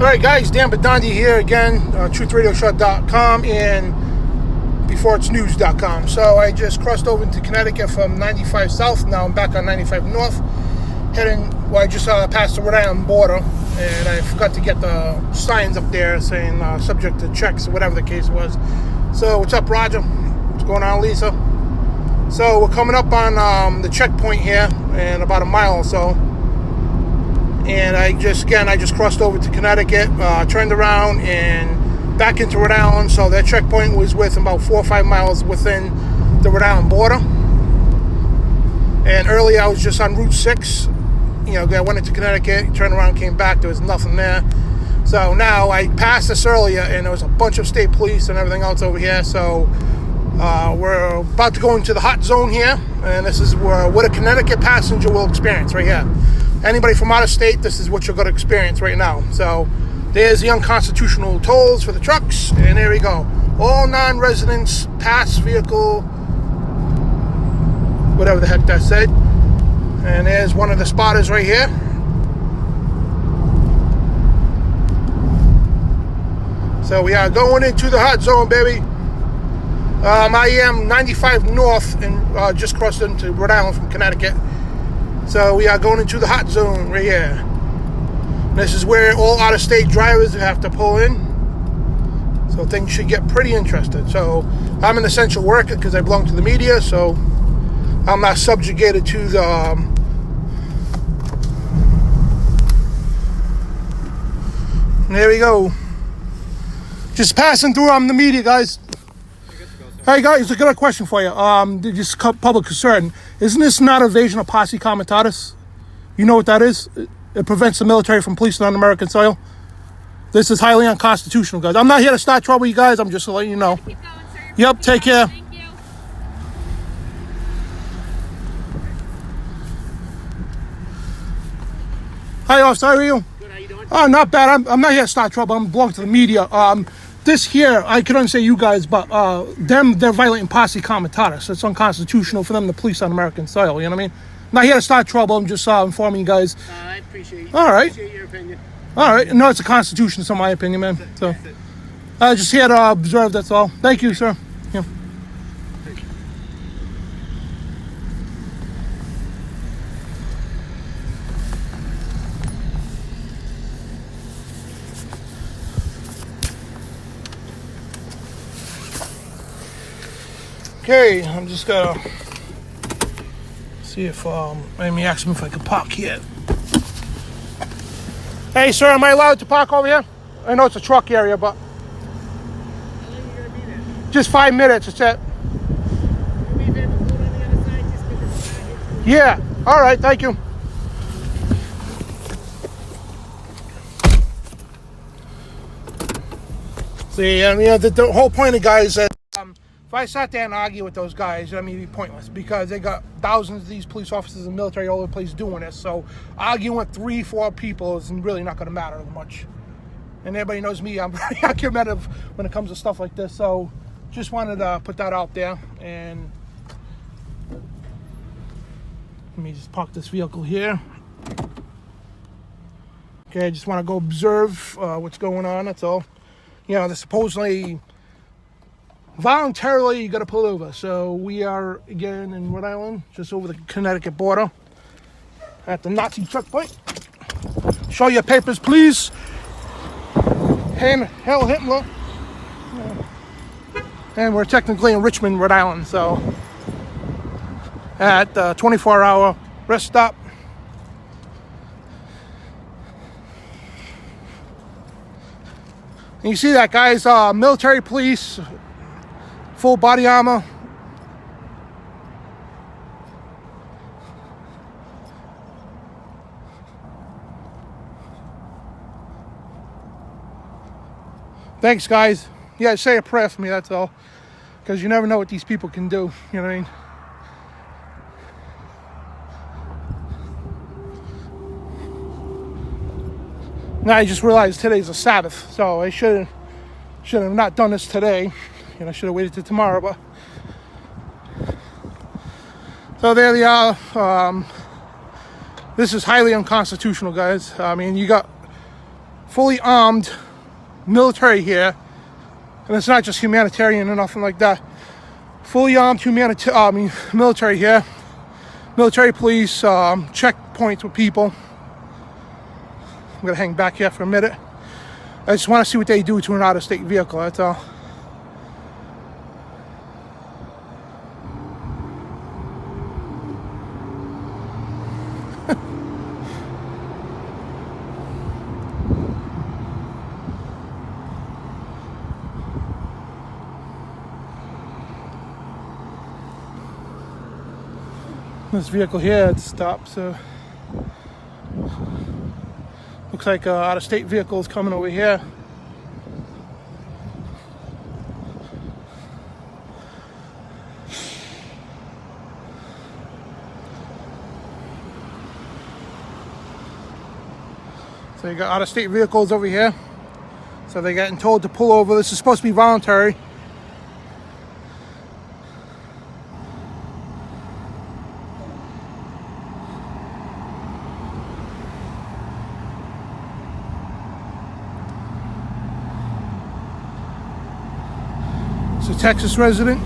Alright guys, Dan Bidondi here again, TruthRadioShow.com and BeforeIt'sNews.com. So I just crossed over into Connecticut from 95 South, now I'm back on 95 North, I just passed the Rhode Island border, and I forgot to get the signs up there saying subject to checks or whatever the case was. So what's up, Roger? What's going on, Lisa? So we're coming up on the checkpoint here in about a mile or so. And I just crossed over to Connecticut, turned around and back into Rhode Island. So that checkpoint was within about 4 or 5 miles within the Rhode Island border. And earlier I was just on Route 6. I went into Connecticut, turned around, came back. There was nothing there. So now I passed this earlier, and there was a bunch of state police and everything else over here. So we're about to go into the hot zone here, and this is what a Connecticut passenger will experience right here. Anybody from out of state, this is what you're going to experience right now. So there's the unconstitutional tolls for the trucks, and there we go. All non-residents, pass vehicle, whatever the heck that said. And there's one of the spotters right here. So we are going into the hot zone, baby. I am 95 North and just crossed into Rhode Island from Connecticut. So we are going into the hot zone right here. This is where all out-of-state drivers have to pull in. So things should get pretty interesting. So I'm an essential worker because I belong to the media, so I'm not subjugated to the there we go. Just passing through. I'm the media, guys. Hey guys, I got a question for you. Just public concern. Isn't this not evasion of posse comitatus? You know what that is? It prevents the military from policing on American soil. This is highly unconstitutional, guys. I'm not here to start trouble, you guys. I'm just letting you know. Keep going, sir. Yep, take care. Thank you. Hi, officer. How are you? Good, how you doing? Oh, not bad. I'm not here to start trouble. I'm belong to the media. This here, I couldn't say you guys, but they're violating posse comitatus. It's unconstitutional for them to police on American soil. You know what I mean? I'm not here to start trouble. I'm just informing you guys. I appreciate All right. appreciate your opinion. All right. No, it's the Constitution. It's not my opinion, man. So I just here to observe. That's all. Thank you, sir. Yeah. Okay, I'm just gonna see if Amy asked me if I could park here. Hey, sir, am I allowed to park over here? I know it's a truck area, but How long are you gonna be there? just 5 minutes. That's it. You leave it on the other side just because it's not here. Yeah. All right. Thank you. See, I mean, the whole point of guys is that if I sat there and argue with those guys, I mean, it'd be pointless because they got thousands of these police officers and military all over the place doing this. So arguing with 3-4 people is really not going to matter much. And everybody knows me. I'm very argumentative when it comes to stuff like this. So just wanted to put that out there. And let me just park this vehicle here. Okay, I just want to go observe what's going on. That's all. They're supposedly voluntarily you got to pull over. So we are again in Rhode Island, just over the Connecticut border at the Nazi checkpoint. Show your papers, please. Hail Hitler. And we're technically in Richmond, Rhode Island, so at the 24-hour rest stop. And you see that, guys, military police, full body armor. Thanks, guys. Yeah, say a prayer for me, that's all. Because you never know what these people can do, you know what I mean? Now I just realized today's a Sabbath, so I should have not done this today. I should have waited till tomorrow, but so there they are. This is highly unconstitutional, guys. I mean, you got fully armed military here, and it's not just humanitarian or nothing like that. Fully armed military here, military police, checkpoints with people. I'm gonna hang back here for a minute. I just want to see what they do to an out-of-state vehicle, that's all. This vehicle here, it stopped, so looks like an out-of-state vehicle is coming over here. So you got out-of-state vehicles over here. So they're getting told to pull over. This is supposed to be voluntary. It's a Texas resident.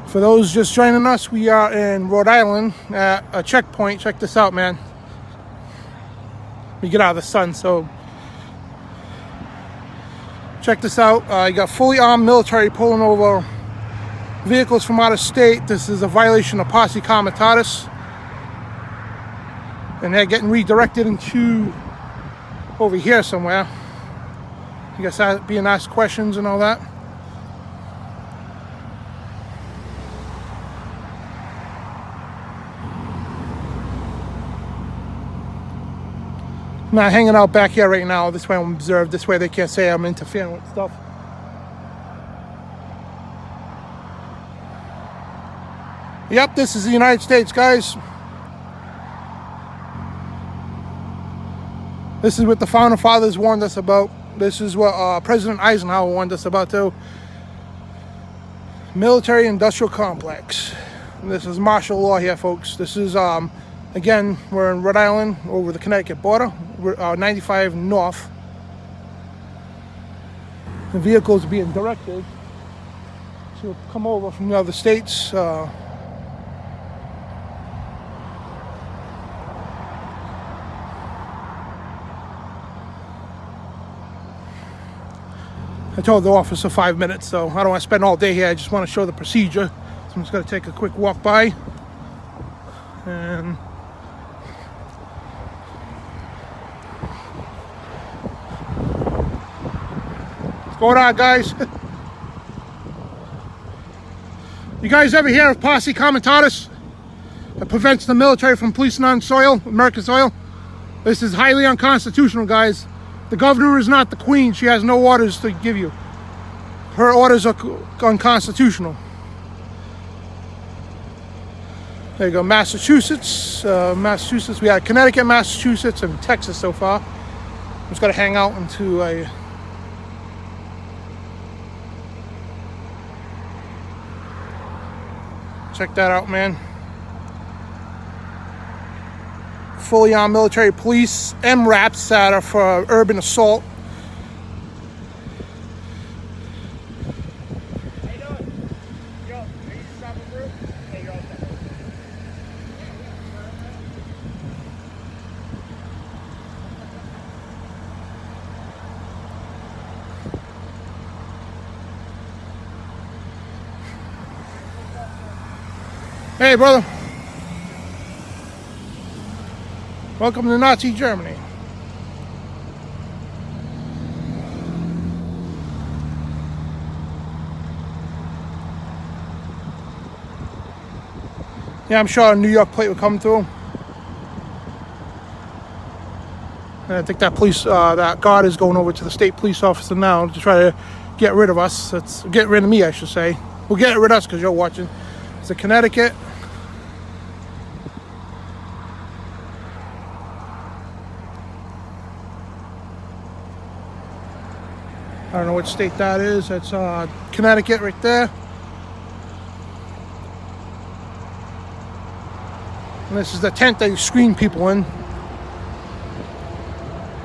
For those just joining us, we are in Rhode Island at a checkpoint. Check this out, man. We get out of the sun, so check this out. You got fully armed military pulling over vehicles from out of state. This is a violation of posse comitatus. And they're getting redirected into over here somewhere. I guess being asked questions and all that. I'm not hanging out back here right now. This way I'm observed. This way they can't say I'm interfering with stuff. Yep, this is the United States, guys. This is what the Founding Fathers warned us about. This is what President Eisenhower warned us about too. Military-industrial complex. And this is martial law here, folks. This is, again, we're in Rhode Island, over the Connecticut border. We're 95 north. The vehicles being directed to come over from the other states. I told the officer 5 minutes, so I don't want to spend all day here. I just want to show the procedure. So I'm just going to take a quick walk by. And what's going on, guys? You guys ever hear of posse comitatus? That prevents the military from policing on soil, American soil? This is highly unconstitutional, guys. The governor is not the queen. She has no orders to give you. Her orders are unconstitutional. There you go, Massachusetts. We got Connecticut, Massachusetts, and Texas so far. I'm just going to hang out into a... Check that out, man. Fully armed military police, MRAPs that are for urban assault. How you doing? Yo, are you just dropping through? Hey, you're all set. Hey, brother. Welcome to Nazi Germany. Yeah, I'm sure a New York plate will come through. And I think that that guard is going over to the state police officer now to try to get rid of us. Get rid of me, I should say. Well, get rid of us because you're watching. It's a Connecticut. I don't know what state that is. That's Connecticut right there. And this is the tent they screen people in.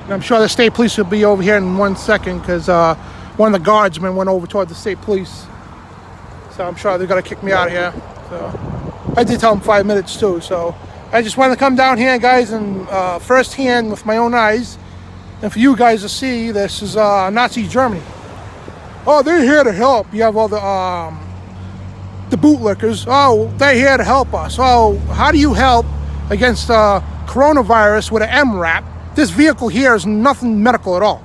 And I'm sure the state police will be over here in 1 second because one of the guardsmen went over toward the state police. So I'm sure they're going to kick me out of here. So I did tell them 5 minutes too. So I just wanted to come down here, guys, and firsthand with my own eyes. And for you guys to see, this is Nazi Germany. Oh, they're here to help. You have all the bootlickers. Oh, they're here to help us. Oh, how do you help against coronavirus with an MRAP? This vehicle here is nothing medical at all.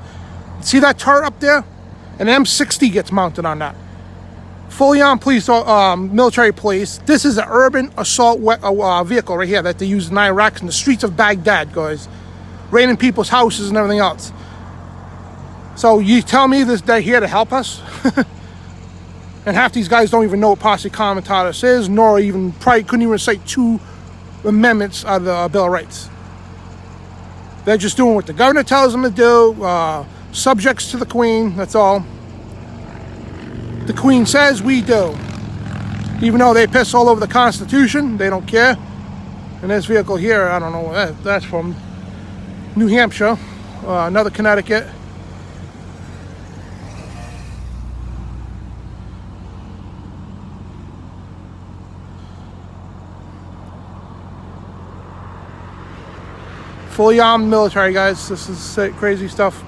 See that turret up there? An M60 gets mounted on that. Fully armed police, military police. This is an urban assault vehicle right here that they use in Iraq in the streets of Baghdad, guys. Raiding people's houses and everything else. So you tell me this, they're here to help us? And half these guys don't even know what posse comitatus is, nor even probably couldn't even recite 2 amendments out of the Bill of Rights. They're just doing what the governor tells them to do, subjects to the Queen, that's all. The Queen says we do. Even though they piss all over the Constitution, they don't care. And this vehicle here, I don't know where that's from. New Hampshire, another Connecticut. Fully armed military, guys. This is crazy stuff.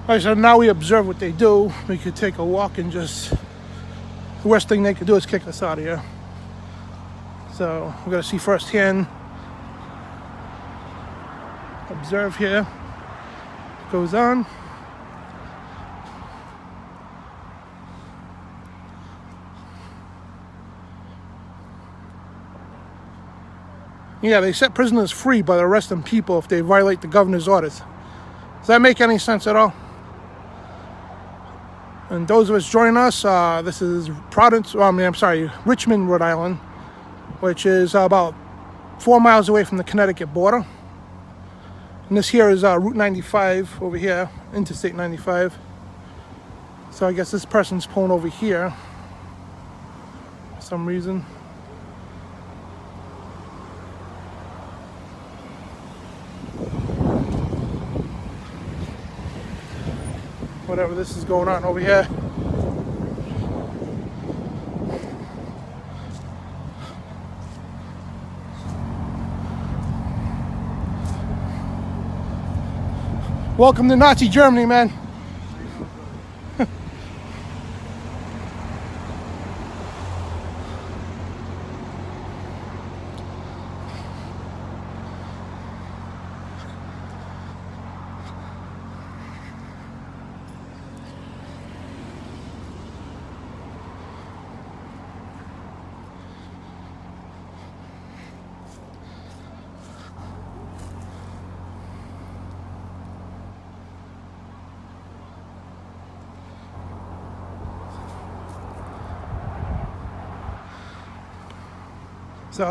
Alright, so now we observe what they do. We could take a walk and just... The worst thing they could do is kick us out of here. So, we're going to see firsthand. Observe here. Goes on. Yeah, they set prisoners free by arresting people if they violate the governor's orders. Does that make any sense at all? And those of us joining us, this is Richmond, Rhode Island, which is about 4 miles away from the Connecticut border. And this here is Route 95 over here, Interstate 95. So I guess this person's pulling over here for some reason. Whatever this is going on over here. Welcome to Nazi Germany, man. So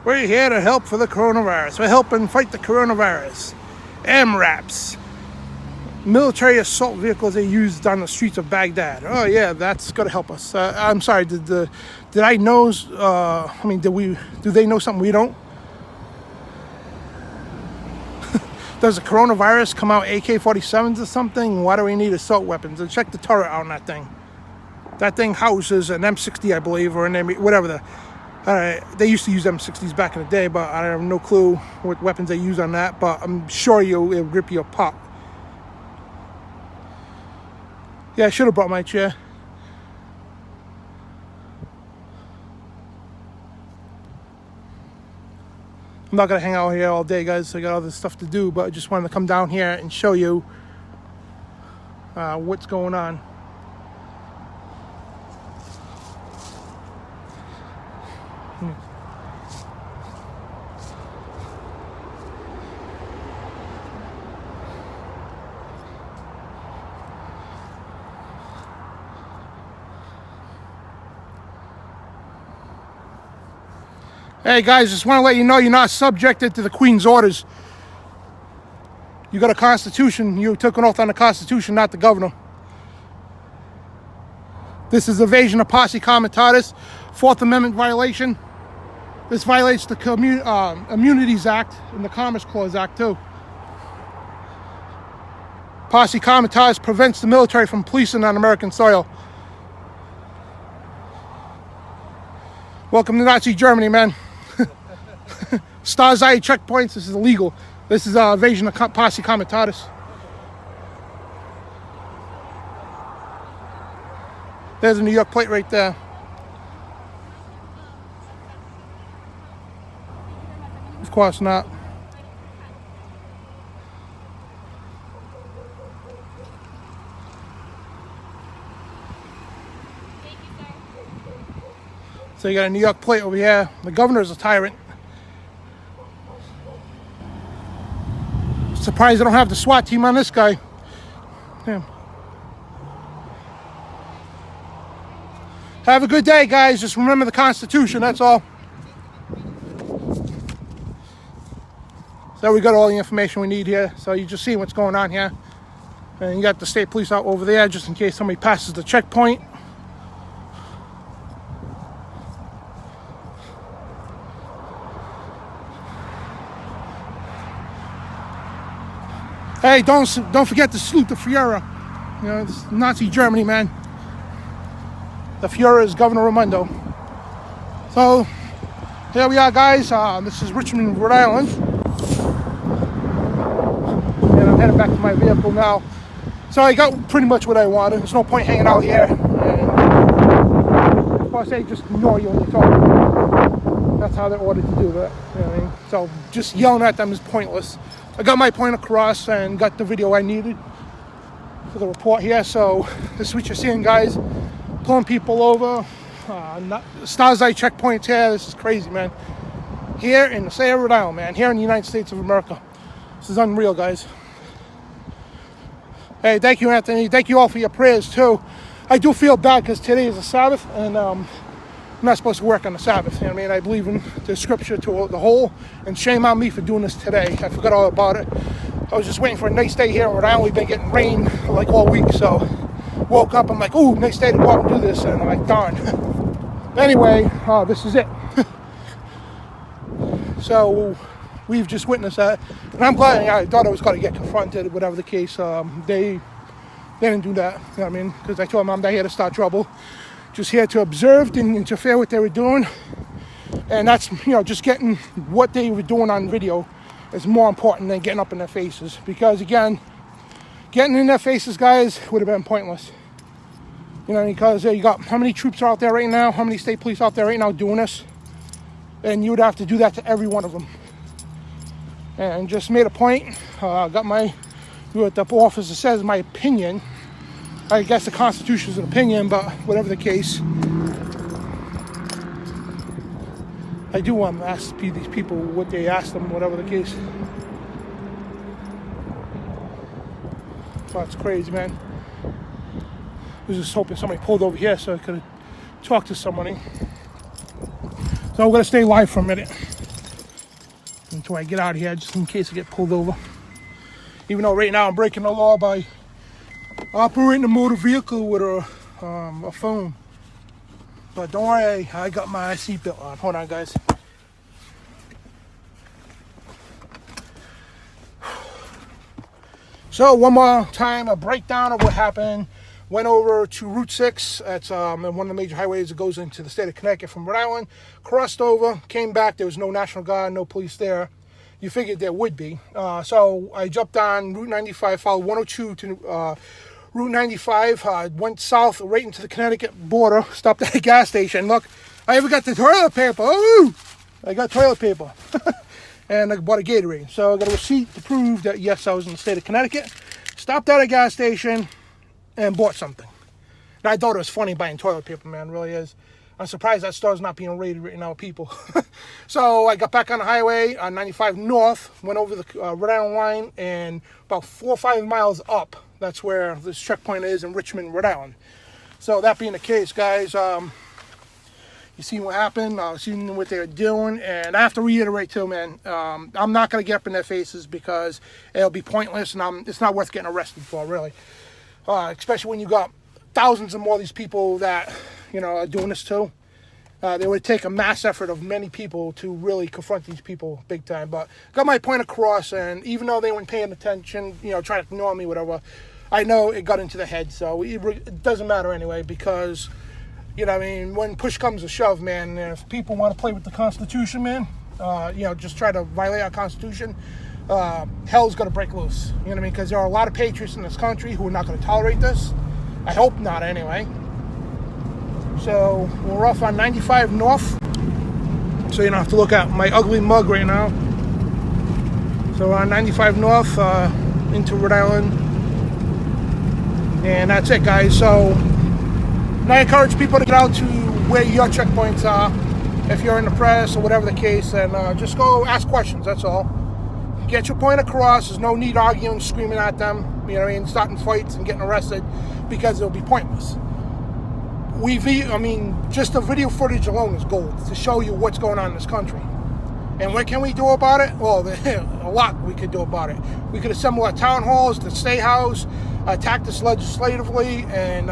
we're here to help for the coronavirus. We're helping fight the coronavirus. MRAPs. Military assault vehicles they used on the streets of Baghdad. Oh yeah, that's gonna help us. I'm sorry, did I know, do they know something we don't? Does the coronavirus come out AK-47s or something? Why do we need assault weapons? And check the turret on that thing. That thing houses an M60, I believe, or whatever they used to use M60s back in the day, but I have no clue what weapons they use on that, but I'm sure it'll rip you apart. Yeah, I should have brought my chair. I'm not going to hang out here all day, guys. I got other stuff to do, but I just wanted to come down here and show you what's going on. Hey guys, just want to let you know you're not subjected to the Queen's orders. You got a Constitution. You took an oath on the Constitution, not the governor. This is evasion of posse comitatus, Fourth Amendment violation. This violates the Immunities Act and the Commerce Clause Act too. Posse comitatus prevents the military from policing on American soil. Welcome to Nazi Germany, man. Stasi checkpoints, this is illegal. This is evasion of posse comitatus. There's a New York plate right there. Of course not. So you got a New York plate over here. The governor is a tyrant. Surprised I don't have the SWAT team on this guy. Yeah. Have a good day, guys. Just remember the Constitution, that's all. So we got all the information we need here. So you just see what's going on here. And you got the state police out over there just in case somebody passes the checkpoint. Hey, don't forget to salute the Führer. You know, this is Nazi Germany, man. The Führer is Governor Raimondo. So, here we are, guys. This is Richmond, Rhode Island. And I'm heading back to my vehicle now. So I got pretty much what I wanted. There's no point hanging out here. And of course, they just ignore you when you're talking. That's how they're ordered to do that. You know what I mean? So just yelling at them is pointless. I got my point across and got the video I needed for the report here. So this is what you're seeing, guys. Pulling people over. Stasi checkpoints here. This is crazy, man. Here in the state of Rhode Island, man. Here in the United States of America. This is unreal, guys. Hey, thank you, Anthony. Thank you all for your prayers, too. I do feel bad because today is a Sabbath, and I'm not supposed to work on the Sabbath. You know what I mean? I believe in the scripture to the whole, and shame on me for doing this today. I forgot all about it. I was just waiting for a nice day here in Rhode Island. We've been getting rain like all week, so woke up, I'm like, ooh, nice day to go out and do this, and I'm like, darn. Anyway, this is it. So we've just witnessed that, and I'm glad. I thought I was going to get confronted, whatever the case. They didn't do that, you know what I mean? Because I told them I'm not here to start trouble. Just here to observe, didn't interfere what they were doing. And that's, you know, just getting what they were doing on video is more important than getting up in their faces. Because again, getting in their faces, guys, would have been pointless. You know, because you got how many troops are out there right now, how many state police out there right now doing this? And you would have to do that to every one of them. And just made a point, got my, what the officer says, my opinion. I guess the Constitution is an opinion, but whatever the case, I do want to ask these people what they asked them, whatever the case. That's crazy, man. I was just hoping somebody pulled over here so I could talk to somebody. So we're going to stay live for a minute until I get out of here, just in case I get pulled over. Even though right now I'm breaking the law by operating a motor vehicle with a phone. But don't worry, I got my seatbelt on. Hold on, guys. So one more time, a breakdown of what happened. Went over to Route 6. That's one of the major highways that goes into the state of Connecticut from Rhode Island. Crossed over, came back. There was no National Guard, no police there. You figured there would be. So I jumped on Route 95, followed 102 to Route 95, went south right into the Connecticut border, stopped at a gas station. Look, I even got the toilet paper. Oh, I got toilet paper. And I bought a Gatorade. So I got a receipt to prove that, yes, I was in the state of Connecticut. Stopped at a gas station and bought something. And I thought it was funny buying toilet paper, man, it really is. I'm surprised that store's not being raided right now with people. So I got back on the highway on 95 North, went over the Rhode Island line, and about 4 or 5 miles up, that's where this checkpoint is in Richmond, Rhode Island. So that being the case, guys, You seen what happened, seen what they're doing, and I have to reiterate too, man, I'm not going to get up in their faces because it'll be pointless, and it's not worth getting arrested for, really. Especially when you got thousands and more of these people that, are doing this too. It would take a mass effort of many people to really confront these people big time. But got my point across, and even though they weren't paying attention, trying to ignore me, whatever, I know it got into their head. So it doesn't matter anyway, because, when push comes to shove, man, if people want to play with the Constitution, man, just try to violate our Constitution, hell's going to break loose. You know what I mean? Because there are a lot of patriots in this country who are not going to tolerate this. I hope not, anyway. So we're off on 95 North. So you don't have to look at my ugly mug right now. So we're on 95 North into Rhode Island. And that's it, guys. So I encourage people to get out to where your checkpoints are. If you're in the press or whatever the case, and just go ask questions, that's all. Get your point across. There's no need arguing, screaming at them, starting fights and getting arrested, because it'll be pointless. Just the video footage alone is gold to show you what's going on in this country. And what can we do about it? Well, a lot we could do about it. We could assemble at town halls, the State House, attack this legislatively, and,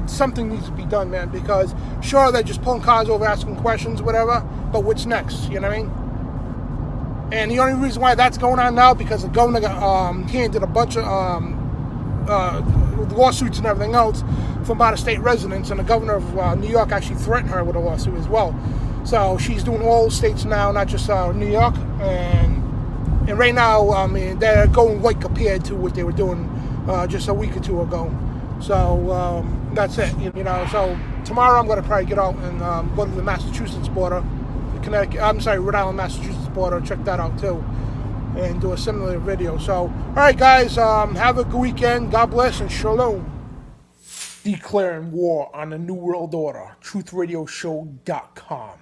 something needs to be done, man, because sure, they're just pulling cars over, asking questions, whatever, but what's next, you know what I mean? And the only reason why that's going on now, because the governor handed a bunch of lawsuits and everything else from out-of-state residents, and the governor of New York actually threatened her with a lawsuit as well. So she's doing all states now, not just New York. And right now, they're going white compared to what they were doing just a week or two ago. So that's it, So tomorrow I'm going to probably get out and go to the Massachusetts border, Rhode Island, Massachusetts border, check that out too, and do a similar video. So, all right, guys, have a good weekend. God bless and shalom. Declaring war on the New World Order. TruthRadioshow.com.